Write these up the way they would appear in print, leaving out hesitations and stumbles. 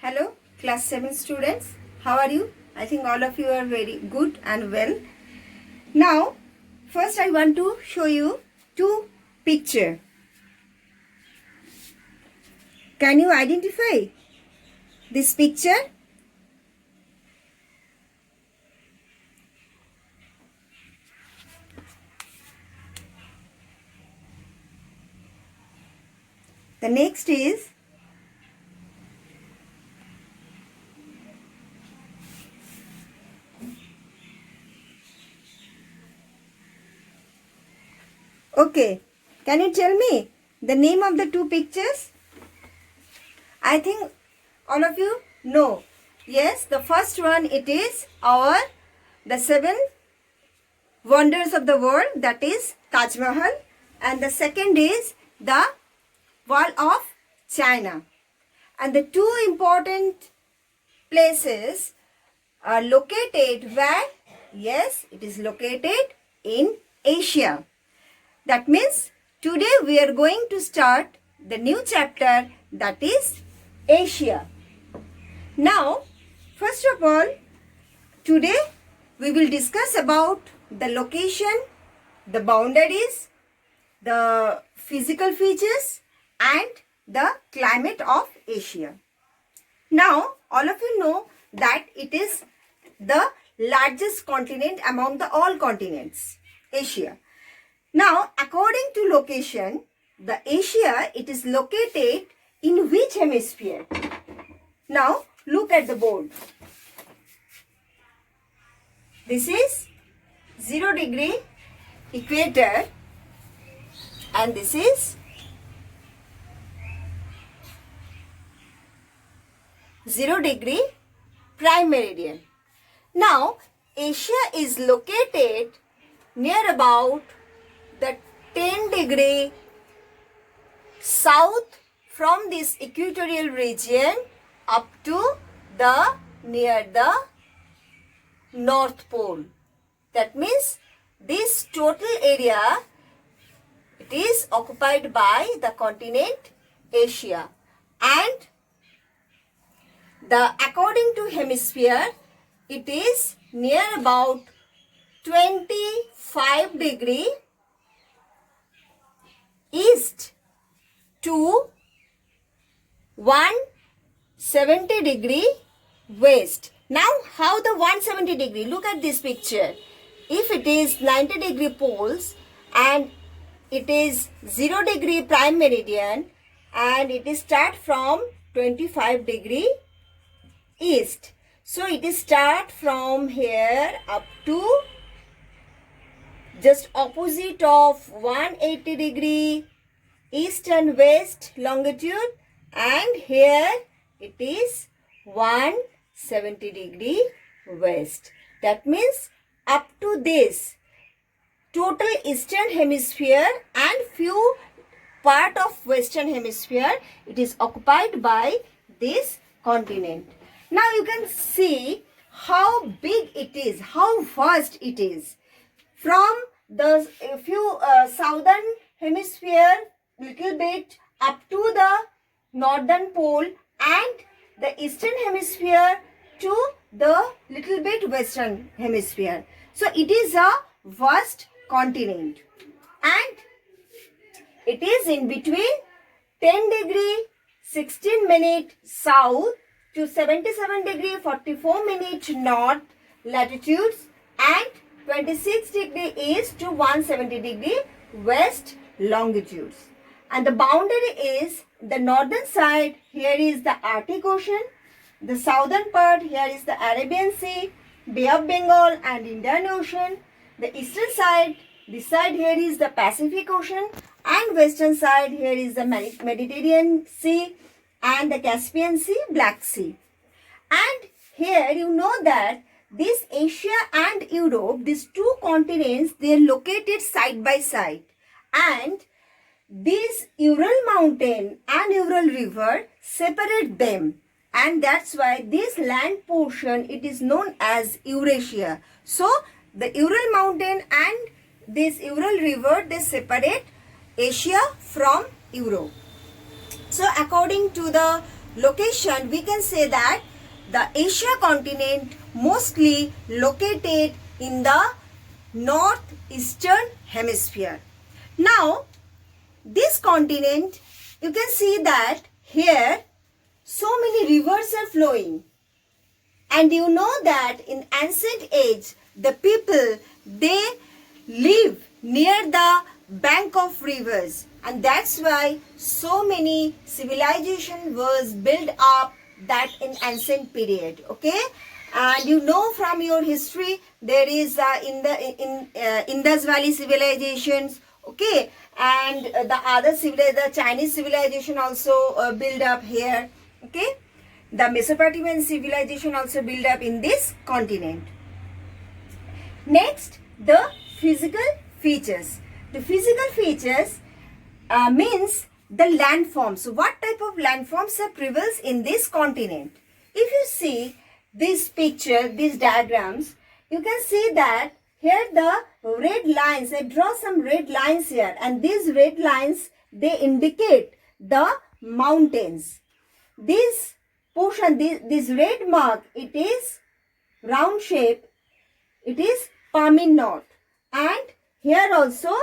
Hello, class 7 students. How are you? I think all of you are very good and well. Now, first I want to show you two pictures. Can you identify this picture? The next is okay. Can you tell me the name of the two pictures? I think all of you know. Yes, the first one it is the 7 wonders of the world, that is Taj Mahal, and the second is the Wall of China. And the two important places are located where? Yes, it is located in Asia. That means today we are going to start the new chapter, that is Asia. Now, first of all, today we will discuss about the location, the boundaries, the physical features and the climate of Asia. Now, all of you know that it is the largest continent among the all continents, Asia. Now, according to location, the Asia, it is located in which hemisphere? Now, look at the board. This is 0 degree equator and this is 0 degree prime meridian. Now, Asia is located near about the 10 degree south from this equatorial region up to the near the North Pole. That means this total area, it is occupied by the continent Asia, and according to hemisphere, it is near about 25 degree east to 170 degree west. Now, how the 170 degree? Look at this picture. If it is 90 degree poles and it is 0 degree prime meridian and it is start from 25 degree east. So, it is start from here up to just opposite of 180 degree east and west longitude, and here it is 170 degree west. That means up to this total eastern hemisphere and few part of western hemisphere, it is occupied by this continent. Now you can see how big it is, how vast it is. From the few southern hemisphere little bit up to the northern pole and the eastern hemisphere to the little bit western hemisphere. So it is a vast continent and it is in between 10 degree 16 minute south to 77 degree 44 minute north latitudes and 26 degree east to 170 degree west longitudes. And the boundary is the northern side, here is the Arctic Ocean, the southern part, here is the Arabian Sea, Bay of Bengal and Indian Ocean. The eastern side, this side here is the Pacific Ocean, and western side here is the Mediterranean Sea and the Caspian Sea, Black Sea. And here you know that this Asia and Europe, these two continents, they are located side by side, and this Ural mountain and Ural river separate them, and that's why this land portion, it is known as Eurasia. So the Ural mountain and this Ural river, they separate Asia from Europe. So according to the location, we can say that the Asia continent mostly located in the northeastern hemisphere. Now, this continent, you can see that here so many rivers are flowing. And you know that in ancient age, the people, they live near the bank of rivers. And that's why so many civilization was built up that in ancient period. Okay. And you know from your history, there is Indus Valley civilizations. Okay. And the other the Chinese civilization also built up here. Okay. The Mesopotamian civilization also built up in this continent. Next, the physical features. The physical features means the landforms. So what type of landforms prevails in this continent? If you see this picture, these diagrams, you can see that here the red lines, I draw some red lines here, and these red lines, they indicate the mountains. This portion, this red mark, it is round shape, it is Pamin knot, and here also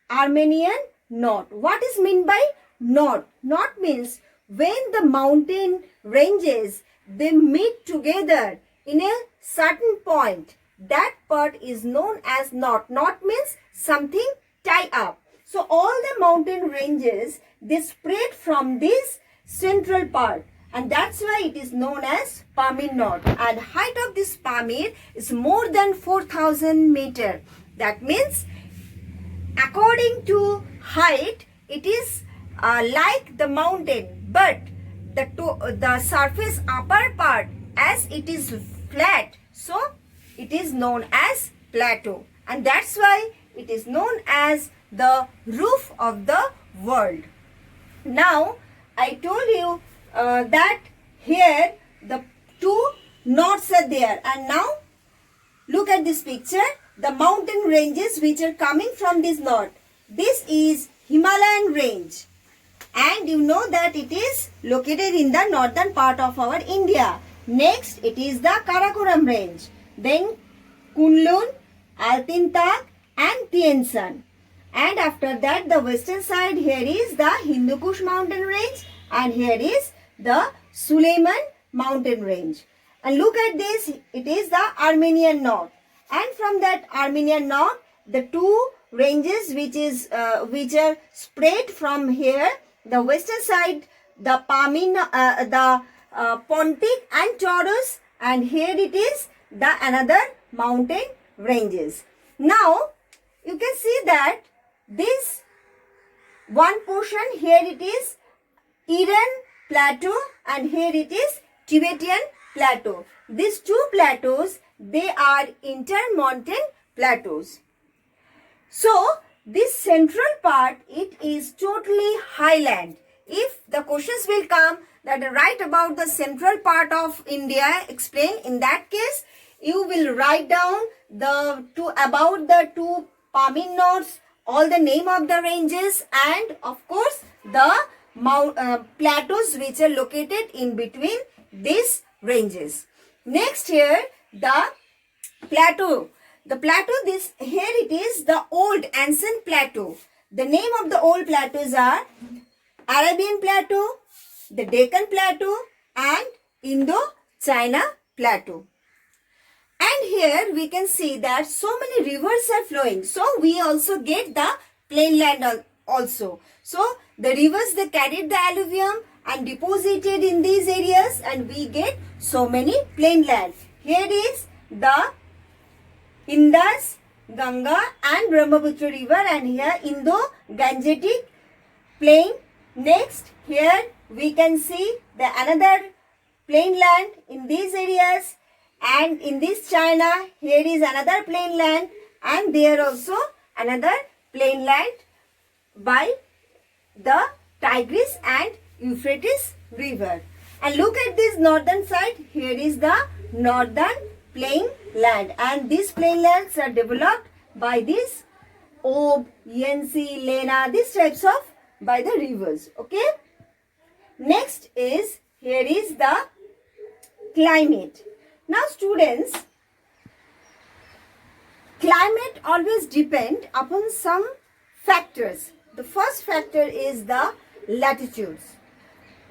Armenian knot. What is meant by knot? Knot means when the mountain ranges, they meet together in a certain point, that part is known as knot. Knot means something tie up. So all the mountain ranges, they spread from this central part, and that's why it is known as Pamir knot. And height of this Pamir is more than 4,000 meter. That means according to height, it is like the mountain, but the surface upper part, as it is flat, so it is known as plateau, and that's why it is known as the roof of the world. Now I told you that here the two knots are there, and now look at this picture, the mountain ranges which are coming from this knot. This is Himalayan range, and you know that it is located in the northern part of our India. Next, it is the Karakoram range, then Kunlun, Altintak and Tien San. And after that, the western side, here is the Hindu Kush mountain range, and here is the Suleiman mountain range. And look at this, it is the Armenian knot. And from that Armenian knot, the two ranges which are spread from here, the western side, the Pontic and Taurus, and here it is the another mountain ranges. Now you can see that this one portion, here it is Iran plateau, and here it is Tibetan plateau. These two plateaus, they are intermountain plateaus. So this central part, it is totally highland. If the questions will come that write about the central part of India, explain, in that case you will write down about the two Pamir knots, all the name of the ranges, and of course the plateaus which are located in between these ranges. Next, here the plateau. The plateau, this here it is the old ancient plateau. The name of the old plateaus are Arabian plateau, the Deccan plateau and Indo-China plateau. And here we can see that so many rivers are flowing. So we also get the plain land also. So the rivers, they carried the alluvium and deposited in these areas, and we get so many plain land. Here is the Indus, Ganga and Brahmaputra river, and here Indo-Gangetic plain. Next, here we can see the another plain land in these areas, and in this China, here is another plain land, and there also another plain land by the Tigris and Euphrates river. And look at this northern side, here is the northern plain land, and these plain lands are developed by this Ob, Yensi, Lena, these types of by the rivers. Okay. Next is here is the climate. Now students, climate always depend upon some factors. The first factor is the latitudes.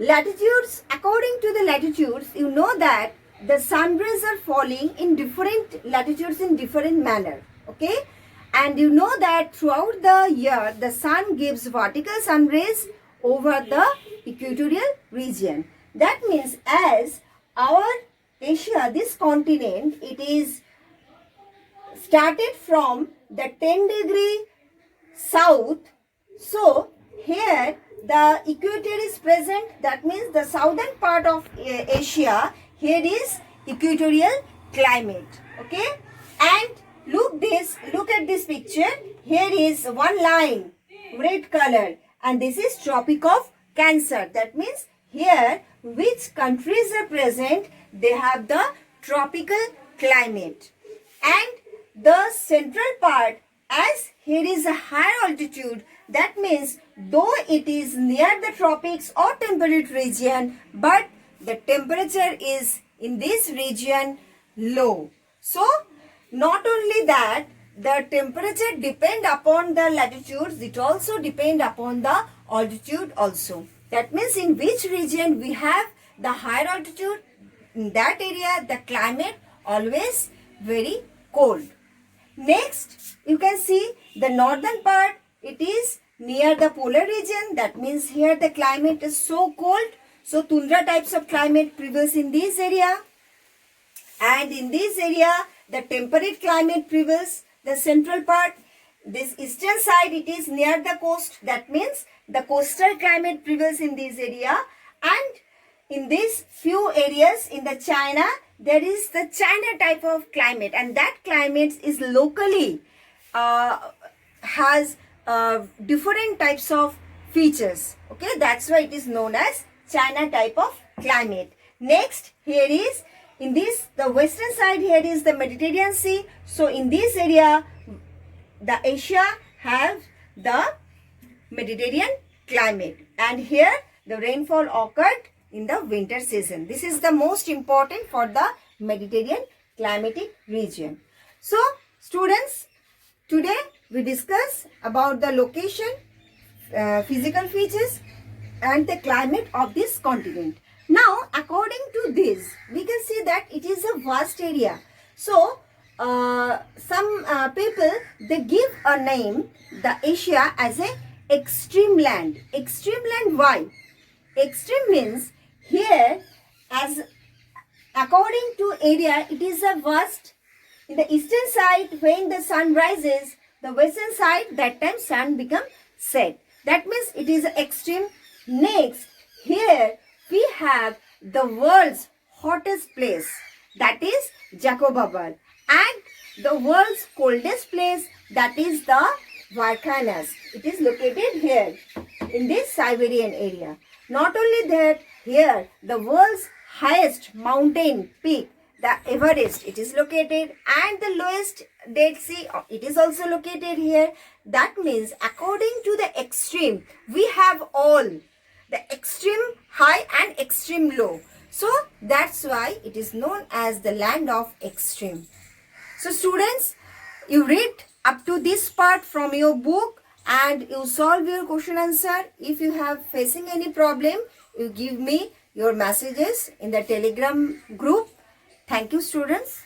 Latitudes, according to the latitudes, you know that the sun rays are falling in different latitudes in different manner. Okay? And you know that throughout the year, the sun gives vertical sun rays over the equatorial region. That means as our Asia, this continent, it is started from the 10° south. So here the equator is present. That means the southern part of Asia, here is equatorial climate. Okay, and look at this picture. Here is one line, red color, and this is Tropic of Cancer. That means here which countries are present, they have the tropical climate. And the central part, as here is a higher altitude, that means though it is near the tropics or temperate region, but the temperature is in this region low. So not only that, the temperature depend upon the latitudes, it also depend upon the altitude also. That means in which region we have the higher altitude, in that area the climate always very cold. Next, you can see the northern part, it is near the polar region. That means here the climate is so cold. So tundra types of climate prevails in this area. And in this area, the temperate climate prevails. The central part, this eastern side, it is near the coast. That means the coastal climate prevails in this area. And in these few areas in the China, there is the China type of climate, and that climate is locally has different types of features. Okay, that's why it is known as China type of climate. Next, here is in this the western side, here is the Mediterranean Sea. So in this area, the Asia have the Mediterranean climate, and here the rainfall occurred in the winter season. This is the most important for the Mediterranean climatic region. So students, today we discuss about the location, physical features and the climate of this continent. Now according to this, we can see that it is a vast area. So some people, they give a name the Asia as a extreme land. Extreme land, why? Extreme means here, as according to area, it is a vast. In the eastern side, when the sun rises, the western side, that time sun become set. That means it is extreme. Next, here we have the world's hottest place, that is Jacobabad, and the world's coldest place, that is the Varkanas. It is located here in this Siberian area. Not only that, here the world's highest mountain peak, the Everest, it is located, and the lowest Dead Sea, it is also located here. That means according to the extreme, we have all the extreme high and extreme low. So that's why it is known as the land of extreme. So students, you read up to this part from your book and you solve your question answer. If you have facing any problem, you give me your messages in the Telegram group. Thank you students.